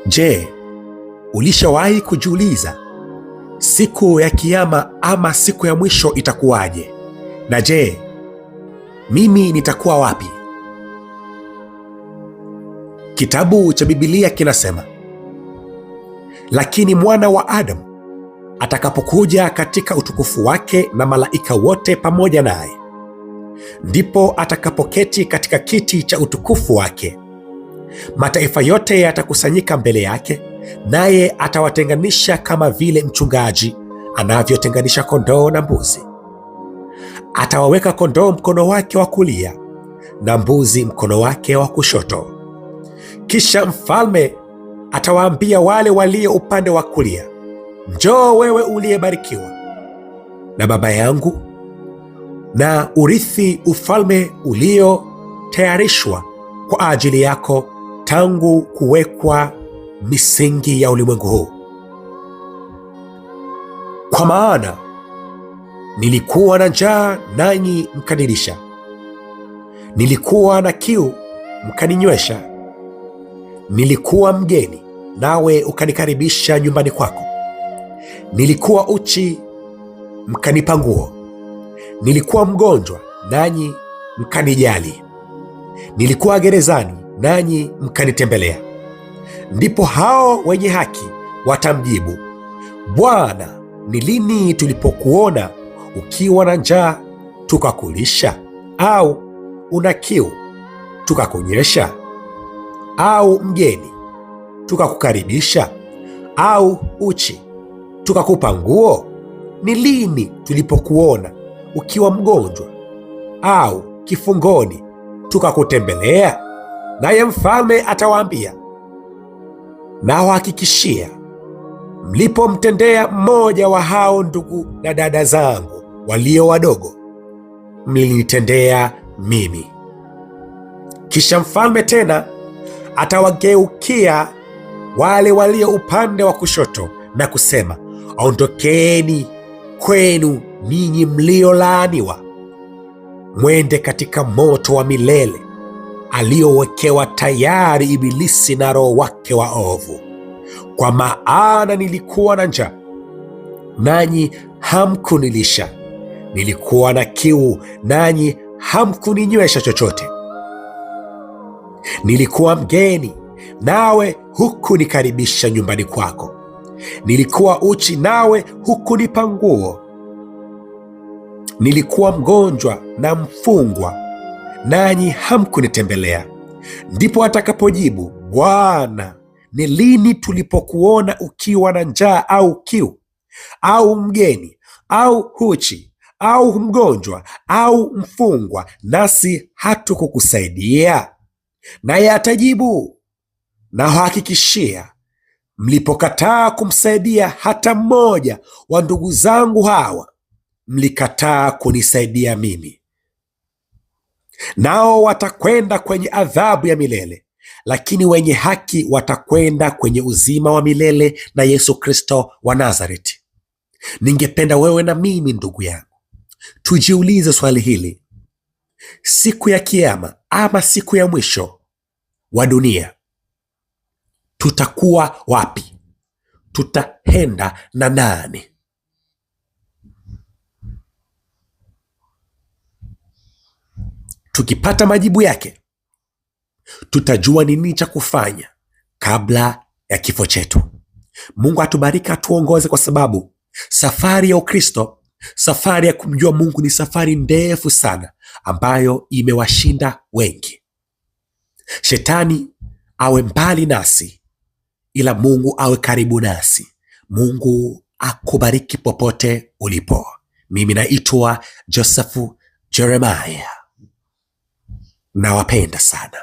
Je, ulishawahi kujiuliza siku ya kiyama ama siku ya mwisho itakuwaje? Na je, mimi nitakuwa wapi? Kitabu cha Biblia kinasema, lakini mwana wa Adamu atakapokuja katika utukufu wake na malaika wote pamoja naye, ndipo atakapoketi katika kiti cha utukufu wake. Mataifa yote yatakusanyika mbele yake, naye atawatenganisha kama vile mchungaji anavyotenganisha kondoo na mbuzi. Atawaweka kondoo mkono wake wa kulia na mbuzi mkono wake wa kushoto. Kisha mfalme atawaambia wale walio upande wa kulia, njoo wewe uliyebarikiwa na Baba yangu, na urithi ufalme uliotayarishwa kwa ajili yako tangu kuwekwa misingi ya ulimwengu huu. Kwa maana nilikuwa na njaa nanyi mkanilisha, nilikuwa na kiu mkaninywesha, nilikuwa mgeni nawe ukanikaribisha nyumbani kwako, nilikuwa uchi mkanipa nguo, nilikuwa mgonjwa nanyi mkanijali, nilikuwa gerezani nanyi mkanitembelea. Ndipo hao wenye haki watamjibu, Bwana, ni lini tulipokuona ukiwa na njaa tukakulisha, au una kiu tukakunyesha, au mgeni tukakukaribisha, au uchi tukakupa nguo? Ni lini tulipokuona ukiwa mgonjwa au kifungoni tukakutembelea? Naye mfalme atawaambia, nawahakikishia, mlipomtendea mmoja wa hao ndugu na dada zangu walio wadogo, mlinitendea mimi. Kisha mfalme tena atawageukia wale walio upande wa kushoto na kusema, ondokeni kwenu ninyi mliolaaniwa, mwende katika moto wa milele aliowekewa tayari Ibilisi na roho wake waovu. Kwa maana nilikuwa na njaa nanyi hamkunilisha, nilikuwa na kiu nanyi hamkuninywesha chochote, nilikuwa mgeni nawe hukunikaribisha nyumbani kwako, nilikuwa uchi nawe hukunipa nguo, nilikuwa mgonjwa na mfungwa nanyi hamkunitembelea. Ndipo atakapojibu, Bwana, ni lini tulipokuona ukiwa na njaa au kiu, au mgeni au uchi au mgonjwa au mfungwa, nasi hatukukusaidia? Naye atajibu, nawahakikishia, mlipokataa kumsaidia hata mmoja wa ndugu zangu hawa, mlikataa kunisaidia mimi. Nao watakwenda kwenye adhabu ya milele, lakini wenye haki watakwenda kwenye uzima wa milele na Yesu Kristo wa Nazareti. Ningependa wewe na mimi, ndugu yangu, tujiulize swali hili: siku ya kiyama ama siku ya mwisho wa dunia, tutakuwa wapi? Tutaenda na nani? Tukipata majibu yake, tutajua nini cha kufanya kabla ya kifo chetu. Mungu atubariki, atuongoze, kwa sababu safari ya Ukristo, safari ya kumjua Mungu ni safari ndefu sana ambayo imewashinda wengi. Shetani awe mbali nasi, ila Mungu awe karibu nasi. Mungu akubariki popote ulipo. Mimi naitwa Joseph Jeremiah. Nawapenda sana.